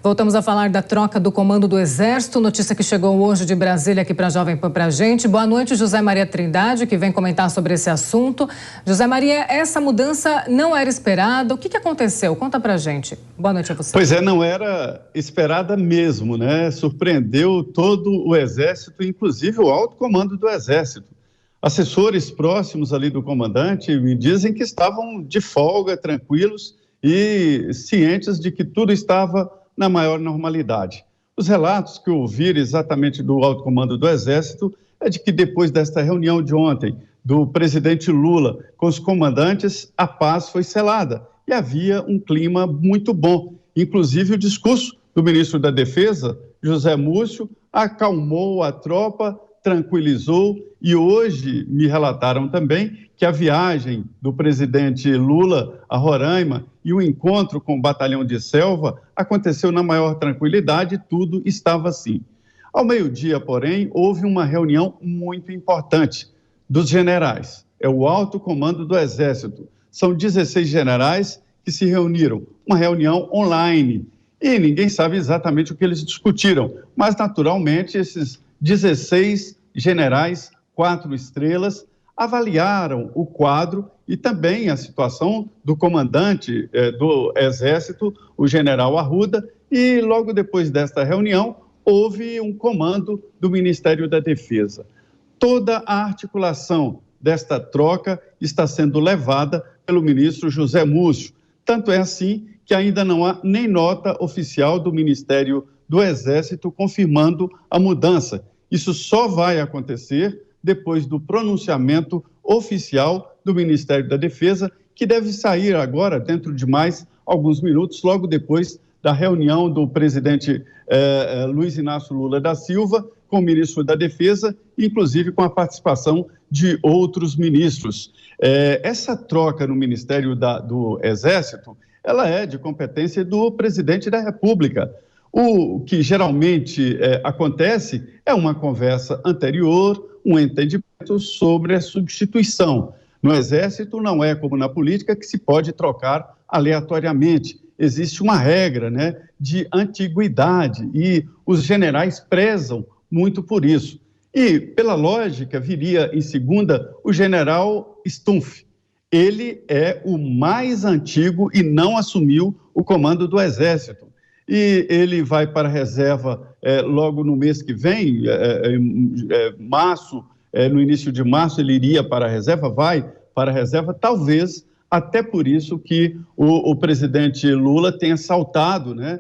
Voltamos a falar da troca do comando do Exército, notícia que chegou hoje de Brasília aqui para a Jovem Pan pra gente. Boa noite, José Maria Trindade, que vem comentar sobre esse assunto. José Maria, essa mudança não era esperada, o que aconteceu? Conta pra gente. Boa noite a você. Pois é, não era esperada mesmo, né? Surpreendeu todo o Exército, inclusive o alto comando do Exército. Assessores próximos ali do comandante me dizem que estavam de folga, tranquilos e cientes de que tudo estava na maior normalidade. Os relatos que eu ouvi exatamente do alto comando do Exército é de que depois desta reunião de ontem do presidente Lula com os comandantes, a paz foi selada e havia um clima muito bom. Inclusive o discurso do ministro da Defesa, José Múcio, acalmou a tropa, tranquilizou, e hoje me relataram também que a viagem do presidente Lula a Roraima e o encontro com o batalhão de selva aconteceu na maior tranquilidade, tudo estava assim. Ao meio-dia, porém, houve uma reunião muito importante dos generais, é o alto comando do Exército. São 16 generais que se reuniram, uma reunião online, e ninguém sabe exatamente o que eles discutiram, mas naturalmente esses 16 generais, 4 estrelas, avaliaram o quadro e também a situação do comandante do Exército, o general Arruda, e logo depois desta reunião houve um comando do Ministério da Defesa. Toda a articulação desta troca está sendo levada pelo ministro José Múcio. Tanto é assim que ainda não há nem nota oficial do Ministério do Exército confirmando a mudança. Isso só vai acontecer depois do pronunciamento oficial do Ministério da Defesa, que deve sair agora, dentro de mais alguns minutos, logo depois da reunião do presidente Luiz Inácio Lula da Silva com o ministro da Defesa, inclusive com a participação de outros ministros. Essa troca no Ministério do Exército, ela é de competência do presidente da República. O que geralmente acontece é uma conversa anterior, um entendimento sobre a substituição. No Exército não é como na política que se pode trocar aleatoriamente. Existe uma regra, né, de antiguidade e os generais prezam muito por isso. E, pela lógica, viria em segunda o general Stumpf. Ele é o mais antigo e não assumiu o comando do Exército. E ele vai para a reserva logo no mês que vem, março, no início de março ele iria para a reserva, vai para a reserva, talvez até por isso que o presidente Lula tenha saltado, né,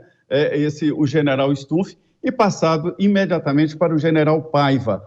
o general Stumpf e passado imediatamente para o general Paiva.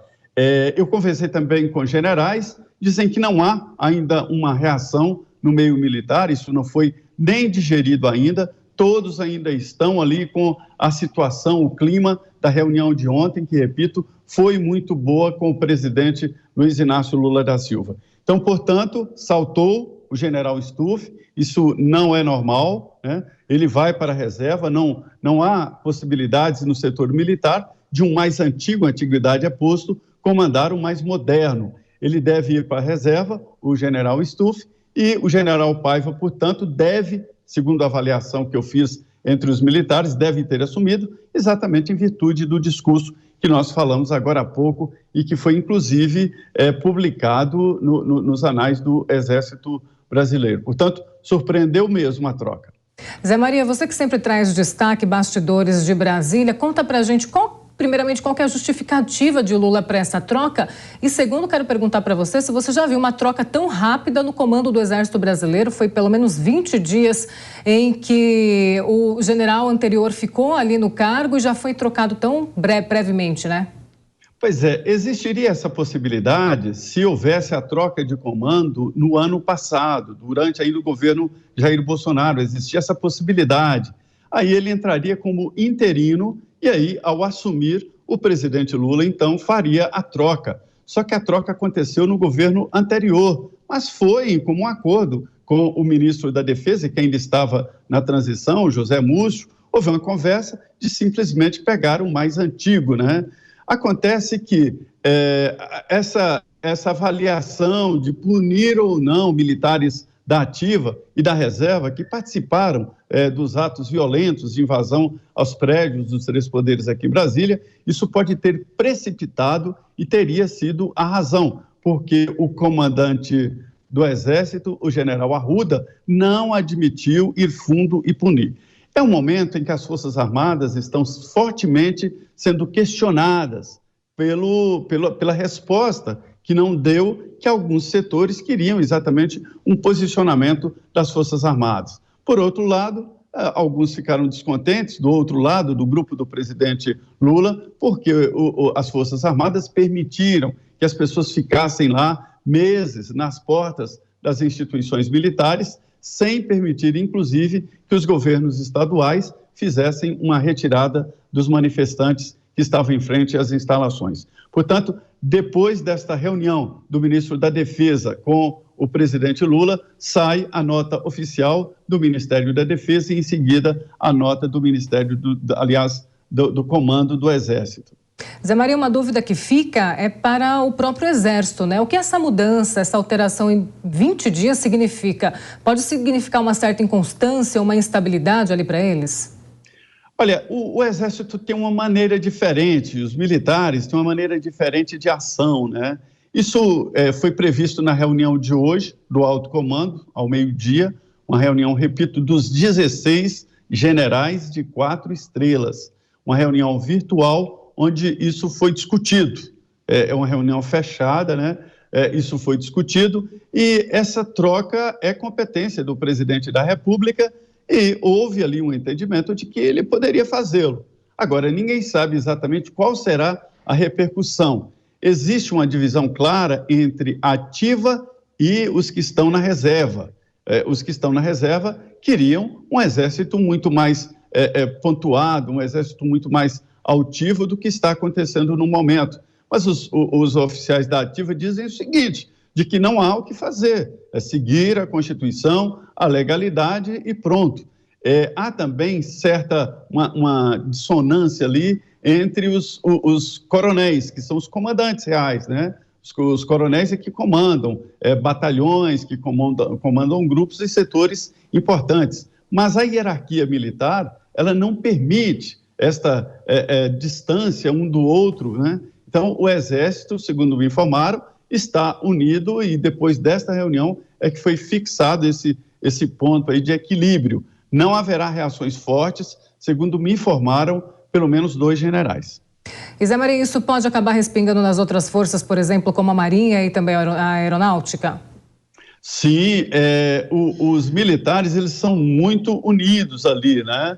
Eu conversei também com generais, dizem que não há ainda uma reação no meio militar, isso não foi nem digerido ainda, todos ainda estão ali com a situação, o clima da reunião de ontem, que, repito, foi muito boa com o presidente Luiz Inácio Lula da Silva. Então, portanto, saltou o general Stumpf, isso não é normal, né? Ele vai para a reserva, não há possibilidades no setor militar de um mais antigo, a antiguidade é posto, comandar um mais moderno. Ele deve ir para a reserva, o general Stumpf, e o general Paiva, portanto, deve, segundo a avaliação que eu fiz entre os militares, deve ter assumido, exatamente em virtude do discurso que nós falamos agora há pouco e que foi, inclusive, publicado nos anais do Exército Brasileiro. Portanto, surpreendeu mesmo a troca. Zé Maria, você que sempre traz destaque, bastidores de Brasília, conta pra gente primeiramente, qual que é a justificativa de Lula para essa troca? E segundo, quero perguntar para você se você já viu uma troca tão rápida no comando do Exército Brasileiro. Foi pelo menos 20 dias em que o general anterior ficou ali no cargo e já foi trocado tão brevemente, né? Pois é, existiria essa possibilidade se houvesse a troca de comando no ano passado, durante ainda o governo Jair Bolsonaro, existia essa possibilidade. Aí ele entraria como interino e aí, ao assumir, o presidente Lula, então, faria a troca. Só que a troca aconteceu no governo anterior, mas foi como um acordo com o ministro da Defesa, que ainda estava na transição, José Múcio. Houve uma conversa de simplesmente pegar o mais antigo, né? Acontece que essa avaliação de punir ou não militares da ativa e da reserva que participaram dos atos violentos de invasão aos prédios dos três poderes aqui em Brasília, isso pode ter precipitado e teria sido a razão, porque o comandante do Exército, o general Arruda, não admitiu ir fundo e punir. É um momento em que as Forças Armadas estão fortemente sendo questionadas pela resposta que não deu, que alguns setores queriam exatamente um posicionamento das Forças Armadas. Por outro lado, alguns ficaram descontentes, do outro lado, do grupo do presidente Lula, porque as Forças Armadas permitiram que as pessoas ficassem lá meses nas portas das instituições militares, sem permitir, inclusive, que os governos estaduais fizessem uma retirada dos manifestantes que estavam em frente às instalações. Portanto, depois desta reunião do ministro da Defesa com o presidente Lula, sai a nota oficial do Ministério da Defesa e, em seguida, a nota do Ministério, do Comando do Exército. Zé Maria, uma dúvida que fica é para o próprio Exército, né? O que essa mudança, essa alteração em 20 dias significa? Pode significar uma certa inconstância, uma instabilidade ali para eles? Olha, o Exército tem uma maneira diferente, os militares têm uma maneira diferente de ação, né? Isso foi previsto na reunião de hoje, do Alto Comando, ao meio-dia, uma reunião, repito, dos 16 generais de 4 estrelas, uma reunião virtual onde isso foi discutido. É uma reunião fechada, né? Isso foi discutido e essa troca é competência do presidente da República e houve ali um entendimento de que ele poderia fazê-lo. Agora, ninguém sabe exatamente qual será a repercussão. Existe uma divisão clara entre a ativa e os que estão na reserva. Os que estão na reserva queriam um exército muito mais pontuado, um exército muito mais altivo do que está acontecendo no momento. Mas os oficiais da ativa dizem o seguinte, de que não há o que fazer, é seguir a Constituição, a legalidade e pronto. Há também uma dissonância ali entre os coronéis, que são os comandantes reais, né? Os coronéis é que comandam batalhões, que comandam grupos e setores importantes. Mas a hierarquia militar, ela não permite esta distância um do outro, né? Então, o Exército, segundo me informaram, está unido e depois desta reunião é que foi fixado esse ponto aí de equilíbrio. Não haverá reações fortes, segundo me informaram, pelo menos 2 generais. E Zé Maria, isso pode acabar respingando nas outras forças, por exemplo, como a Marinha e também a Aeronáutica? Sim, os militares, eles são muito unidos ali, né?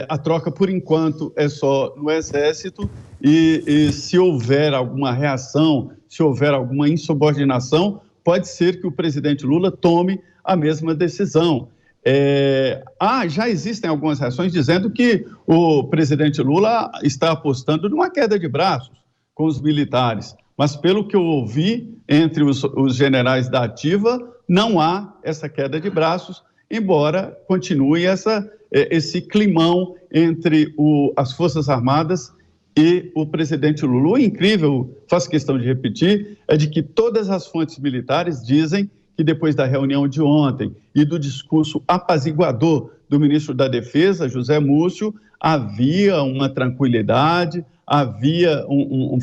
A troca, por enquanto, é só no Exército e se houver alguma reação, se houver alguma insubordinação, pode ser que o presidente Lula tome a mesma decisão. Já existem algumas reações dizendo que o presidente Lula está apostando numa queda de braços com os militares, mas pelo que eu ouvi entre os generais da ativa, não há essa queda de braços, embora continue esse climão entre as Forças Armadas e o presidente Lula. O incrível, faço questão de repetir, é de que todas as fontes militares dizem que depois da reunião de ontem e do discurso apaziguador do ministro da Defesa, José Múcio, havia uma tranquilidade,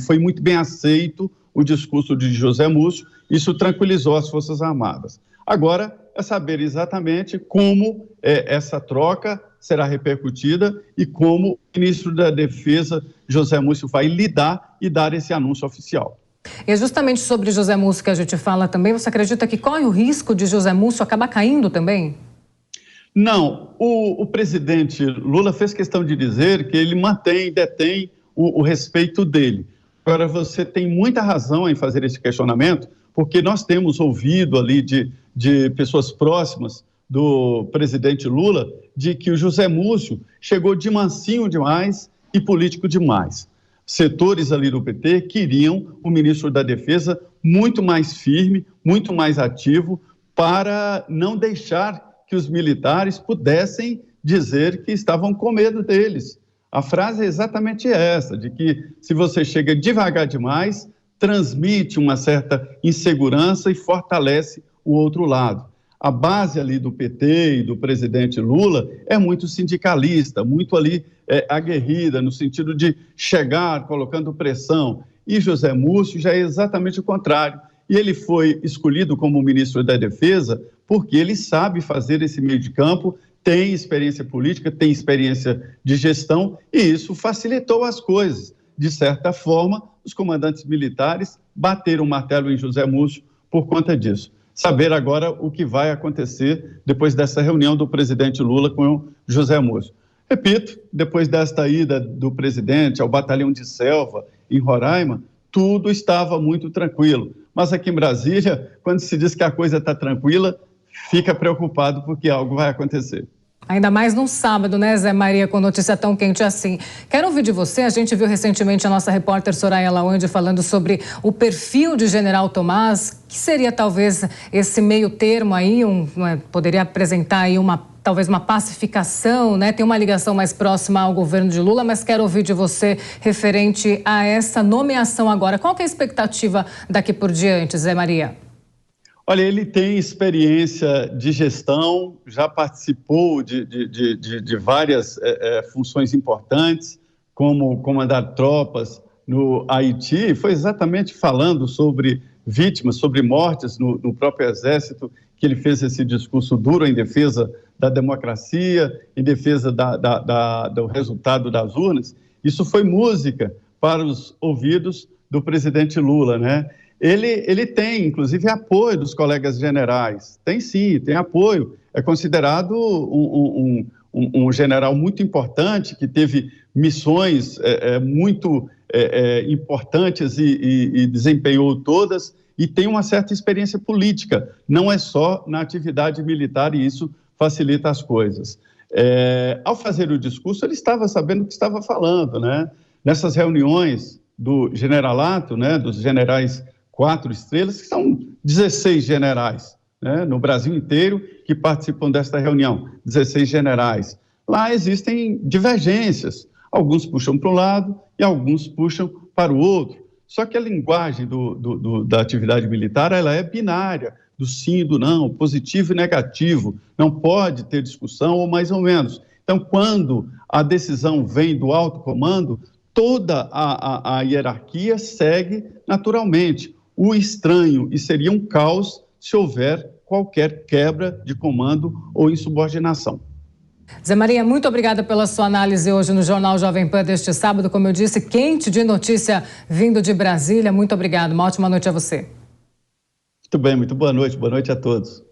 foi muito bem aceito o discurso de José Múcio, isso tranquilizou as Forças Armadas. Agora é saber exatamente como essa troca será repercutida e como o ministro da Defesa, José Múcio, vai lidar e dar esse anúncio oficial. E é justamente sobre José Múcio que a gente fala também. Você acredita que corre o risco de José Múcio acabar caindo também? Não, o presidente Lula fez questão de dizer que ele detém o respeito dele. Agora, você tem muita razão em fazer esse questionamento, porque nós temos ouvido ali de pessoas próximas do presidente Lula de que o José Múcio chegou de mansinho demais e político demais. Setores ali do PT queriam o ministro da Defesa muito mais firme, muito mais ativo, para não deixar que os militares pudessem dizer que estavam com medo deles. A frase é exatamente essa, de que se você chega devagar demais, transmite uma certa insegurança e fortalece o outro lado. A base ali do PT e do presidente Lula é muito sindicalista, muito ali aguerrida, no sentido de chegar colocando pressão. E José Múcio já é exatamente o contrário. E ele foi escolhido como ministro da Defesa porque ele sabe fazer esse meio de campo, tem experiência política, tem experiência de gestão, e isso facilitou as coisas. De certa forma, os comandantes militares bateram o martelo em José Múcio por conta disso. Saber agora o que vai acontecer depois dessa reunião do presidente Lula com o José Múcio. Repito, depois desta ida do presidente ao batalhão de selva em Roraima, tudo estava muito tranquilo. Mas aqui em Brasília, quando se diz que a coisa está tranquila, fica preocupado porque algo vai acontecer. Ainda mais num sábado, né, Zé Maria, com notícia tão quente assim. Quero ouvir de você, a gente viu recentemente a nossa repórter Soraya Lawande falando sobre o perfil de General Tomás, que seria talvez esse meio termo aí, poderia apresentar aí talvez uma pacificação, né? Tem uma ligação mais próxima ao governo de Lula, mas quero ouvir de você referente a essa nomeação agora. Qual que é a expectativa daqui por diante, Zé Maria? Olha, ele tem experiência de gestão, já participou de várias funções importantes, como comandar tropas no Haiti, foi exatamente falando sobre vítimas, sobre mortes no próprio Exército, que ele fez esse discurso duro em defesa da democracia, em defesa do resultado das urnas. Isso foi música para os ouvidos do presidente Lula, né? Ele tem, inclusive, apoio dos colegas generais. Tem sim, tem apoio. É considerado um general muito importante, que teve missões muito importantes e desempenhou todas, e tem uma certa experiência política. Não é só na atividade militar, e isso facilita as coisas. Ao fazer o discurso, ele estava sabendo o que estava falando, né? Nessas reuniões do generalato, né, dos generais 4 estrelas, que são 16 generais, né, no Brasil inteiro, que participam desta reunião, 16 generais. Lá existem divergências, alguns puxam para um lado e alguns puxam para o outro. Só que a linguagem da atividade militar, ela é binária, do sim e do não, positivo e negativo, não pode ter discussão ou mais ou menos. Então, quando a decisão vem do alto comando, toda a hierarquia segue naturalmente. O estranho, e seria um caos se houver qualquer quebra de comando ou insubordinação. Zé Maria, muito obrigada pela sua análise hoje no Jornal Jovem Pan deste sábado. Como eu disse, quente de notícia vindo de Brasília. Muito obrigado. Uma ótima noite a você. Muito bem, muito boa noite. Boa noite a todos.